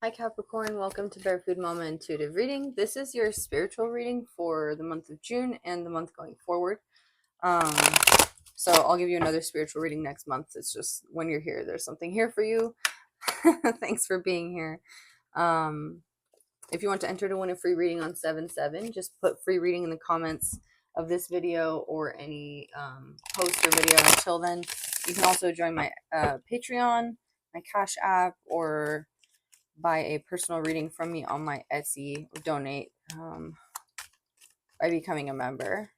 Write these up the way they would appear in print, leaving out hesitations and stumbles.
Hi Capricorn, welcome to Bear Food Mama Intuitive Reading. This is your spiritual reading for the month of June and the month going forward. Um, so I'll give you another spiritual reading next month. It's just when you're here, there's something here for you. Thanks for being here. If you want to enter to win a free reading on 7/7, just put free reading in the comments of this video or any post or video. Until then, you can also join my Patreon, my Cash App, or buy a personal reading from me on my Etsy, or donate by becoming a member.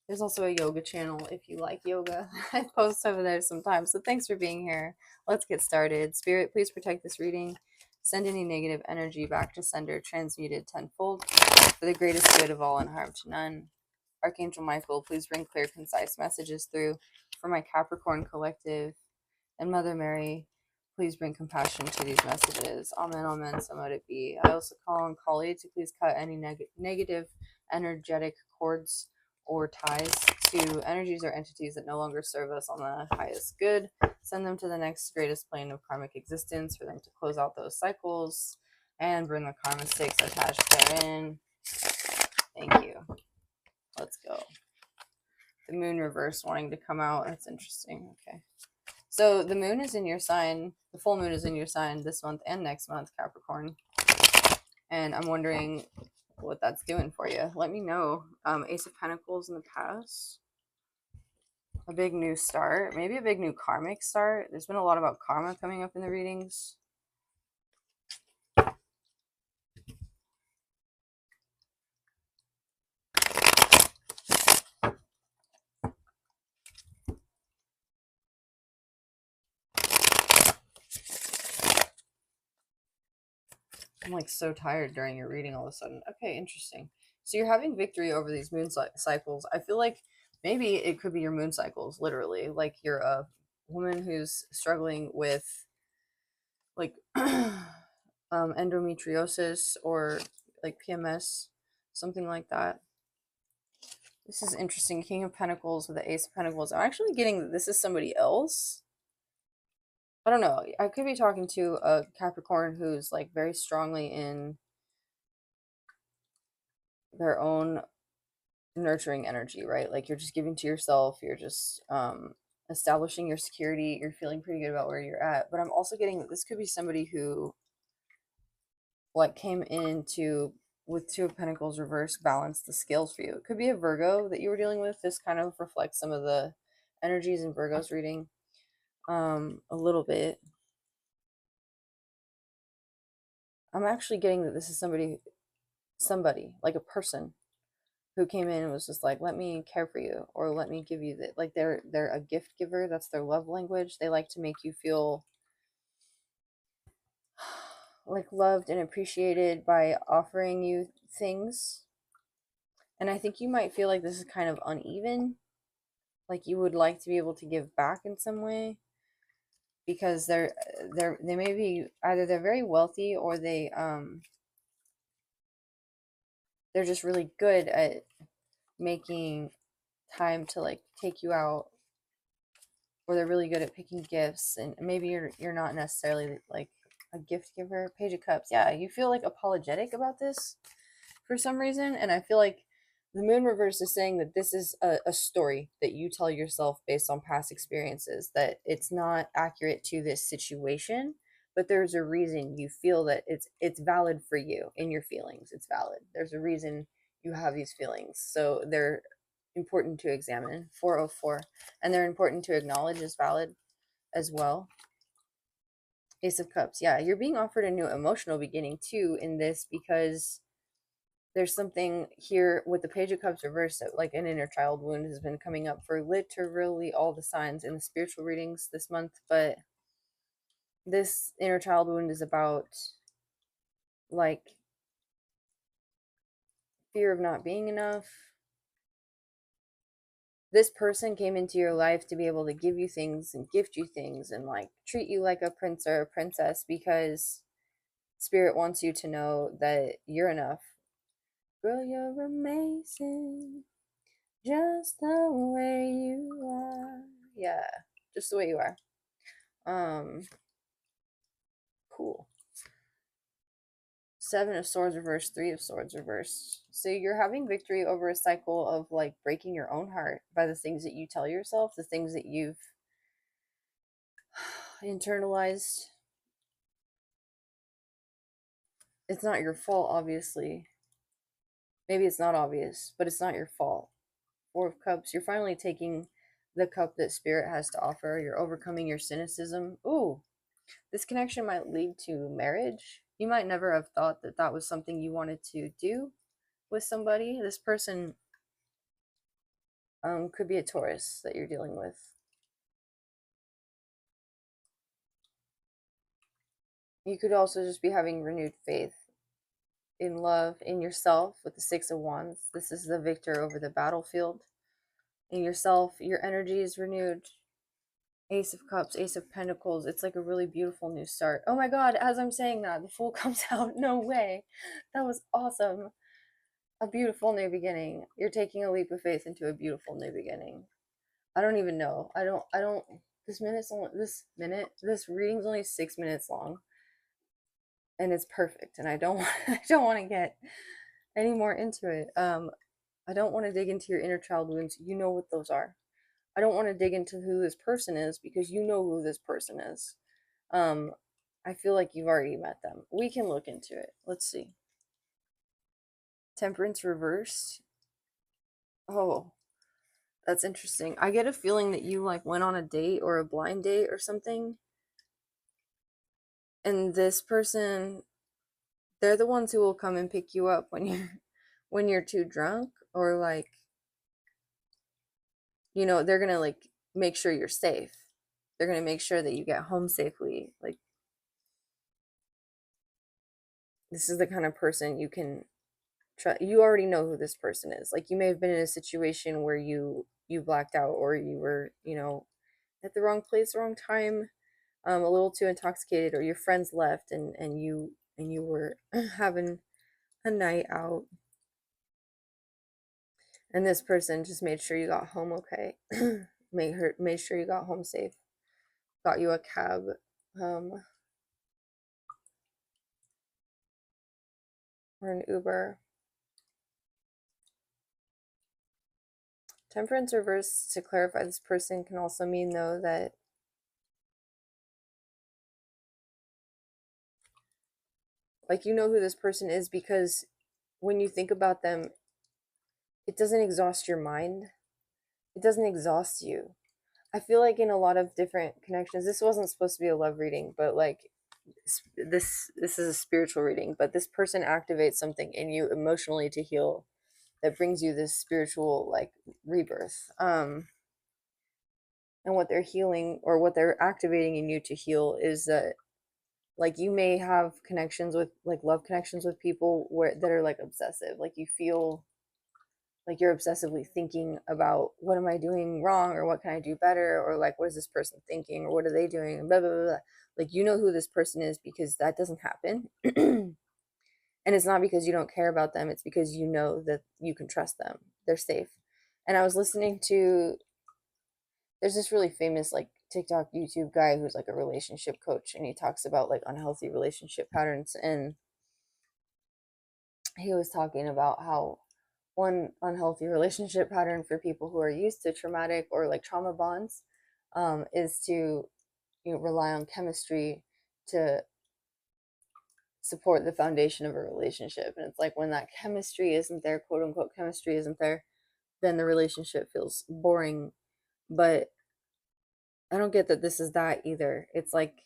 There's also a yoga channel if you like yoga. I post over there sometimes. So thanks for being here. Let's get started. Spirit, please protect this reading. Send any negative energy back to sender, transmuted tenfold, for the greatest good of all and harm to none. Archangel Michael, please bring clear, concise messages through for my Capricorn collective. And Mother Mary, please bring compassion to these messages. Amen, amen, so mote it be. I also call on Kali to please cut any negative energetic cords or ties to energies or entities that no longer serve us on the highest good. Send them to the next greatest plane of karmic existence for them to close out those cycles and burn the karma sticks attached therein. Thank you. Let's go. The moon reverse wanting to come out. That's interesting. Okay. So the moon is in your sign. The full moon is in your sign this month and next month, Capricorn. And I'm wondering what that's doing for you. Let me know. Ace of Pentacles in the past. A big new start. Maybe a big new karmic start. There's been a lot about karma coming up in the readings. I'm like so tired during your reading all of a sudden. Okay, interesting. So you're having victory over these moon cycles. I feel like maybe it could be your moon cycles, literally. Like you're a woman who's struggling with like endometriosis or like PMS, something like that. This is interesting. King of Pentacles with the Ace of Pentacles. I'm actually getting that this is somebody else. I don't know. I could be talking to a Capricorn who's like very strongly in their own nurturing energy, right? Like you're just giving to yourself. You're just establishing your security. You're feeling pretty good about where you're at. But I'm also getting that this could be somebody who like came into with Two of Pentacles reverse balance the scales for you. It could be a Virgo that you were dealing with. This kind of reflects some of the energies in Virgo's reading a little bit. I'm actually getting that this is somebody like a person who came in and was just like, let me care for you, or let me give you that. Like they're a gift giver. That's their love language. They like to make you feel like loved and appreciated by offering you things. And I think you might feel like this is kind of uneven. Like you would like to be able to give back in some way, because they may be either they're very wealthy, or they're just really good at making time to like take you out, or they're really good at picking gifts. And maybe you're not necessarily like a gift giver. Page of Cups. Yeah, you feel like apologetic about this for some reason, and I feel like the moon reverse is saying that this is a story that you tell yourself based on past experiences, that it's not accurate to this situation, but there's a reason you feel that it's valid for you in your feelings. It's valid. There's a reason you have these feelings. So they're important to examine. 404. And they're important to acknowledge as valid as well. Ace of Cups. Yeah, you're being offered a new emotional beginning too in this, because there's something here with the Page of Cups reversed that like an inner child wound has been coming up for literally all the signs in the spiritual readings this month. But this inner child wound is about like fear of not being enough. This person came into your life to be able to give you things and gift you things and like treat you like a prince or a princess, because Spirit wants you to know that you're enough. Girl, you're amazing. Just the way you are. Yeah, just the way you are. Cool. Seven of Swords reversed, Three of Swords reversed. So you're having victory over a cycle of like breaking your own heart by the things that you tell yourself, the things that you've internalized. It's not your fault, obviously. Maybe it's not obvious, but it's not your fault. Four of Cups, you're finally taking the cup that Spirit has to offer. You're overcoming your cynicism. Ooh, this connection might lead to marriage. You might never have thought that that was something you wanted to do with somebody. This person could be a Taurus that you're dealing with. You could also just be having renewed faith in love, in yourself with the Six of Wands. This is the victor over the battlefield. In yourself, your energy is renewed. Ace of Cups, Ace of Pentacles. It's like a really beautiful new start. Oh my god, as I'm saying that, the Fool comes out. No way. That was awesome. A beautiful new beginning. You're taking a leap of faith into a beautiful new beginning. I don't even know. I don't this reading's only 6 minutes long. And it's perfect. And I don't want to get any more into it. I don't want to dig into your inner child wounds. You know what those are. I don't want to dig into who this person is because you know who this person is. I feel like you've already met them. We can look into it. Let's see. Temperance reversed. Oh, that's interesting. I get a feeling that you like went on a date or a blind date or something. And this person, they're the ones who will come and pick you up when you're too drunk, or like, you know, they're gonna like make sure you're safe. They're gonna make sure that you get home safely. Like, this is the kind of person you can trust. You already know who this person is. Like, you may have been in a situation where you blacked out, or you were, you know, at the wrong place, wrong time, a little too intoxicated, or your friends left and you were having a night out, and this person just made sure you got home okay. made sure you got home safe, got you a cab, or an Uber. Temperance reverse, to clarify, this person can also mean, though, that like, you know who this person is because when you think about them, it doesn't exhaust your mind. It doesn't exhaust you. I feel like in a lot of different connections, this wasn't supposed to be a love reading, but like, this is a spiritual reading, but this person activates something in you emotionally to heal, that brings you this spiritual like rebirth. And what they're healing, or what they're activating in you to heal, is that like, you may have connections with, like, love connections with people where that are like obsessive. Like, you feel like you're obsessively thinking about, what am I doing wrong, or what can I do better, or like, what is this person thinking, or what are they doing, and blah blah blah, blah. Like, you know who this person is because that doesn't happen. And it's not because you don't care about them, it's because you know that you can trust them, they're safe. And I was listening to, there's this really famous like TikTok YouTube guy who's like a relationship coach, and he talks about like unhealthy relationship patterns. And he was talking about how one unhealthy relationship pattern for people who are used to traumatic or like trauma bonds, is to, you know, rely on chemistry to support the foundation of a relationship. And it's like, when that chemistry isn't there, quote unquote chemistry isn't there, then the relationship feels boring. But I don't get that this is that either. It's like,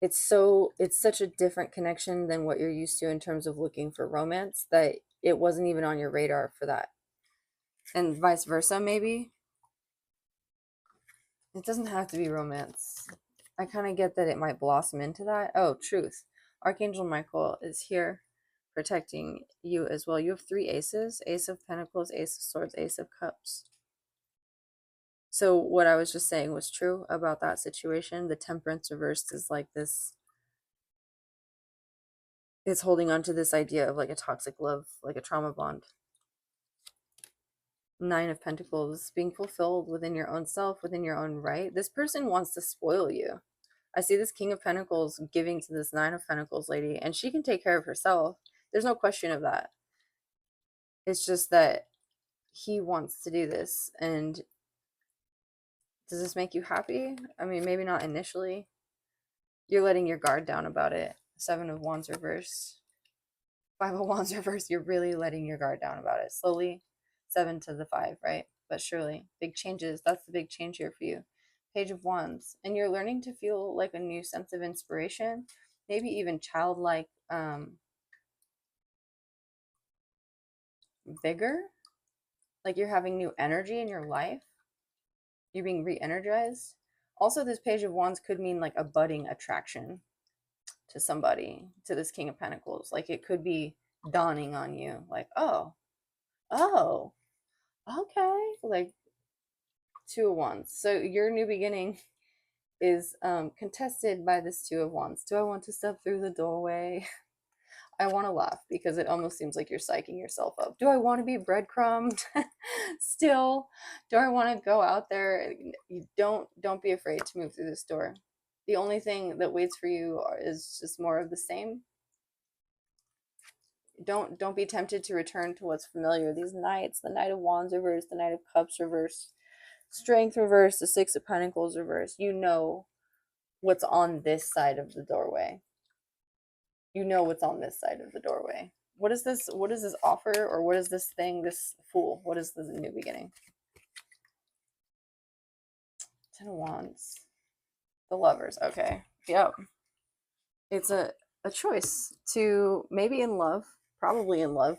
it's such a different connection than what you're used to in terms of looking for romance, that it wasn't even on your radar for that. And vice versa, maybe. It doesn't have to be romance. I kind of get that it might blossom into that. Oh, truth. Archangel Michael is here protecting you as well. You have three aces: Ace of Pentacles, Ace of Swords, Ace of Cups. So what I was just saying was true about that situation. The Temperance reversed is like this, it's holding on to this idea of like a toxic love, like a trauma bond. Nine of Pentacles, being fulfilled within your own self, within your own right. This person wants to spoil you. I see this King of Pentacles giving to this Nine of Pentacles lady, and she can take care of herself. There's no question of that. It's just that he wants to do this. And does this make you happy? I mean, maybe not initially. You're letting your guard down about it. Seven of Wands reverse. Five of Wands reverse. You're really letting your guard down about it. Slowly, 7 to the 5, right? But surely, big changes. That's the big change here for you. Page of Wands. And you're learning to feel like a new sense of inspiration. Maybe even childlike vigor. Like you're having new energy in your life. You're being re-energized. Also, this Page of Wands could mean like a budding attraction to somebody, to this King of Pentacles. Like it could be dawning on you, like, oh, okay. Like Two of Wands. So your new beginning is contested by this Two of Wands. Do I want to step through the doorway? I want to laugh because it almost seems like you're psyching yourself up. Do I want to be breadcrumbed still? Do I want to go out there? You don't be afraid to move through this door. The only thing that waits for you is just more of the same. Don't be tempted to return to what's familiar. These knights, the Knight of Wands reverse, the Knight of Cups reverse, Strength reverse, the Six of Pentacles reverse. You know what's on this side of the doorway. You know what's on this side of the doorway. What is this offer, or what is this thing, this Fool? What is the new beginning? Ten of Wands. The Lovers. Okay. Yep. It's a choice to maybe in love, probably in love,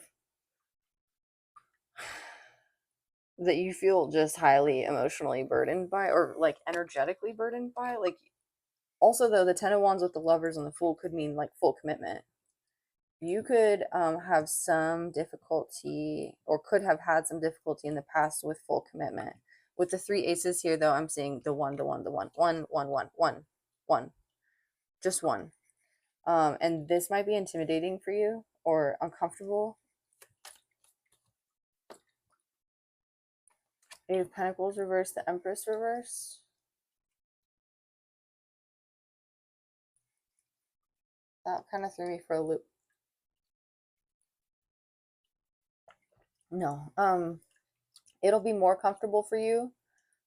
that you feel just highly emotionally burdened by, or like energetically burdened by. Like, also though, the Ten of Wands with the Lovers and the Fool could mean like full commitment. You could have some difficulty, or could have had some difficulty in the past with full commitment. With the three aces here, though, I'm seeing the one, just one. And this might be intimidating for you or uncomfortable. Eight of Pentacles reverse, the Empress reverse. That kind of threw me for a loop. No, it'll be more comfortable for you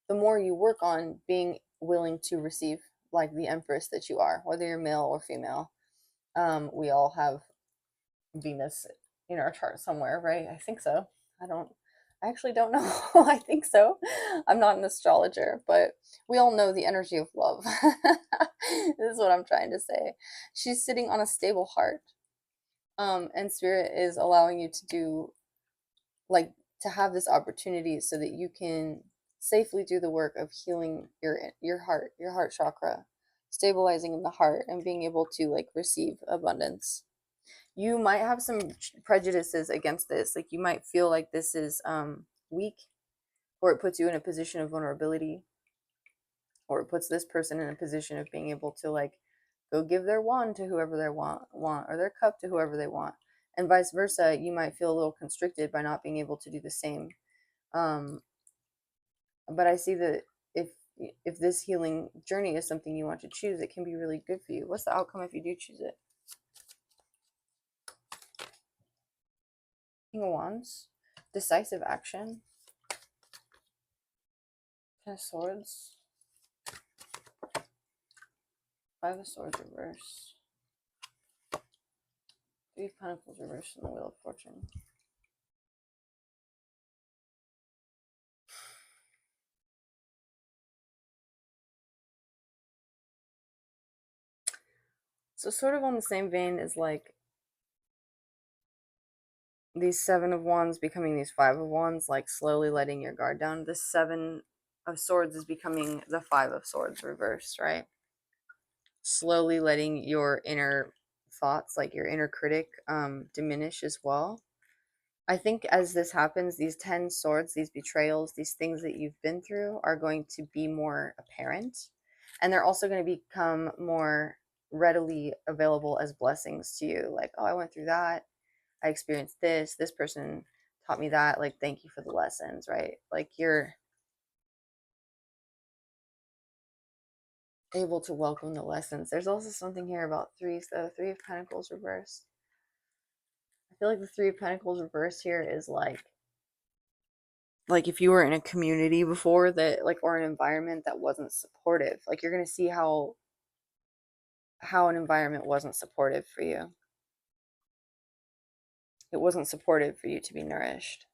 the more you work on being willing to receive, like the Empress that you are, whether you're male or female. We all have Venus in our chart somewhere, right? I think so. I actually don't know. I think so. I'm not an astrologer, but we all know the energy of love. This is what I'm trying to say. She's sitting on a stable heart. And Spirit is allowing you to do, like, to have this opportunity so that you can safely do the work of healing your heart chakra, stabilizing in the heart, and being able to like receive abundance. You might have some prejudices against this. Like you might feel like this is weak, or it puts you in a position of vulnerability, or it puts this person in a position of being able to like go give their wand to whoever they want, or their cup to whoever they want, and vice versa. You might feel a little constricted by not being able to do the same. But I see that if this healing journey is something you want to choose, it can be really good for you. What's the outcome if you do choose it? King of Wands, decisive action. Ten of Swords, Five of Swords reverse, Three of Pentacles reverse, and the Wheel of Fortune. So sort of on the same vein as like these Seven of Wands becoming these Five of Wands, like slowly letting your guard down. The Seven of Swords is becoming the Five of Swords reversed, right? Slowly letting your inner thoughts, like your inner critic, diminish as well. I think as this happens, these 10 swords, these betrayals, these things that you've been through are going to be more apparent. And they're also going to become more readily available as blessings to you. Like, oh, I went through that. I experienced this. This person taught me that. Like, thank you for the lessons, right? Like able to welcome the lessons. There's also something here about threes, though. Three of Pentacles reversed. I feel like the Three of Pentacles reversed here is like if you were in a community before that, like, or an environment that wasn't supportive, like, you're going to see how an environment wasn't supportive for you. It wasn't supportive for you to be nourished.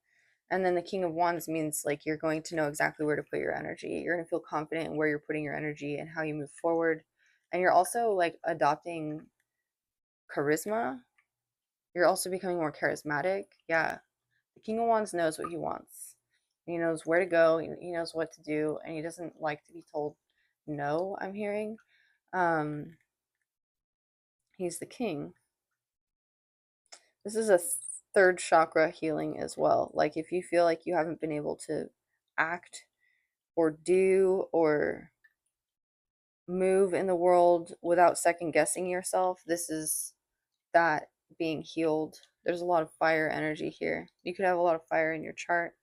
And then the King of Wands means like you're going to know exactly where to put your energy. You're going to feel confident in where you're putting your energy and how you move forward. And you're also like adopting charisma. You're also becoming more charismatic. Yeah. The King of Wands knows what he wants. He knows where to go. He knows what to do. And he doesn't like to be told no, I'm hearing. He's the king. This is a third chakra healing as well. Like if you feel like you haven't been able to act or do or move in the world without second guessing yourself, this is that being healed. There's a lot of fire energy here. You could have a lot of fire in your chart.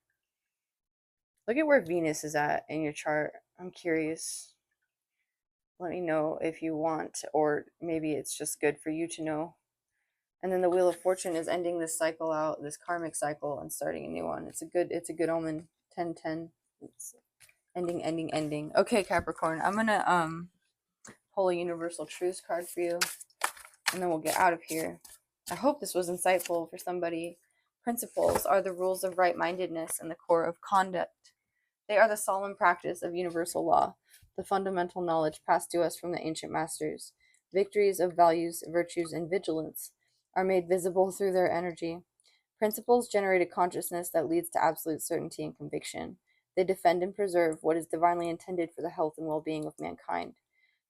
Look at where Venus is at in your chart. I'm curious. Let me know if you want, or maybe it's just good for you to know. And then the Wheel of Fortune is ending this cycle out, this karmic cycle, and starting a new one. It's a good omen. 10-10. It's ending. Okay, Capricorn, I'm gonna pull a universal truth card for you, and then we'll get out of here. I hope this was insightful for somebody. Principles are the rules of right-mindedness and the core of conduct. They are the solemn practice of universal law, the fundamental knowledge passed to us from the ancient masters. Victories of values, virtues, and vigilance are made visible through their energy. Principles generate a consciousness that leads to absolute certainty and conviction. They defend and preserve what is divinely intended for the health and well-being of mankind.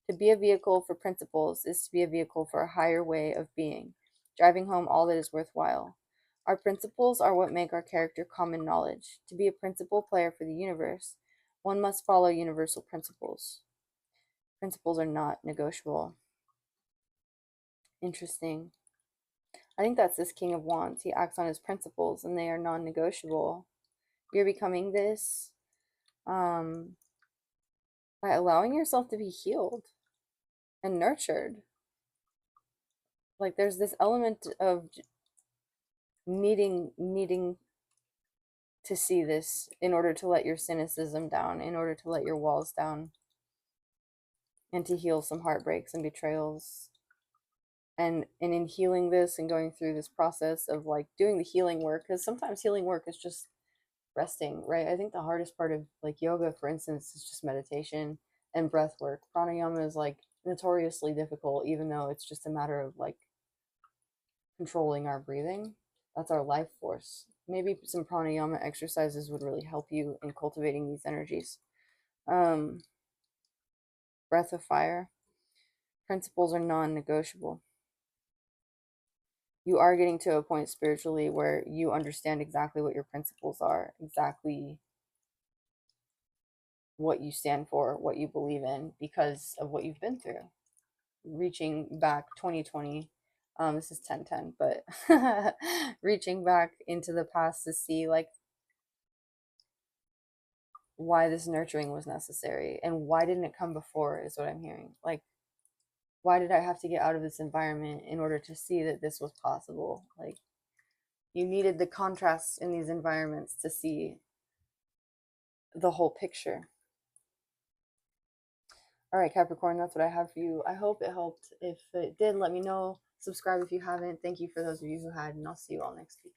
To be a vehicle for principles is to be a vehicle for a higher way of being, driving home all that is worthwhile. Our principles are what make our character common knowledge. To be a principle player for the universe, one must follow universal principles. Principles are not negotiable. Interesting. I think that's this King of Wands. He acts on his principles and they are non-negotiable. You're becoming this by allowing yourself to be healed and nurtured. Like there's this element of needing to see this in order to let your cynicism down, in order to let your walls down, and to heal some heartbreaks and betrayals. And in healing this and going through this process of like doing the healing work, because sometimes healing work is just resting, right? I think the hardest part of like yoga, for instance, is just meditation and breath work. Pranayama is like notoriously difficult, even though it's just a matter of like controlling our breathing. That's our life force. Maybe some pranayama exercises would really help you in cultivating these energies. Breath of fire. Principles are non-negotiable. You are getting to a point spiritually where you understand exactly what your principles are, exactly what you stand for, what you believe in, because of what you've been through. Reaching back 2020, this is 10-10, but reaching back into the past to see like why this nurturing was necessary and why didn't it come before is what I'm hearing. Like, why did I have to get out of this environment in order to see that this was possible? Like, you needed the contrasts in these environments to see the whole picture. All right, Capricorn, that's what I have for you. I hope it helped. If it did, let me know. Subscribe if you haven't. Thank you for those of you who had, and I'll see you all next week.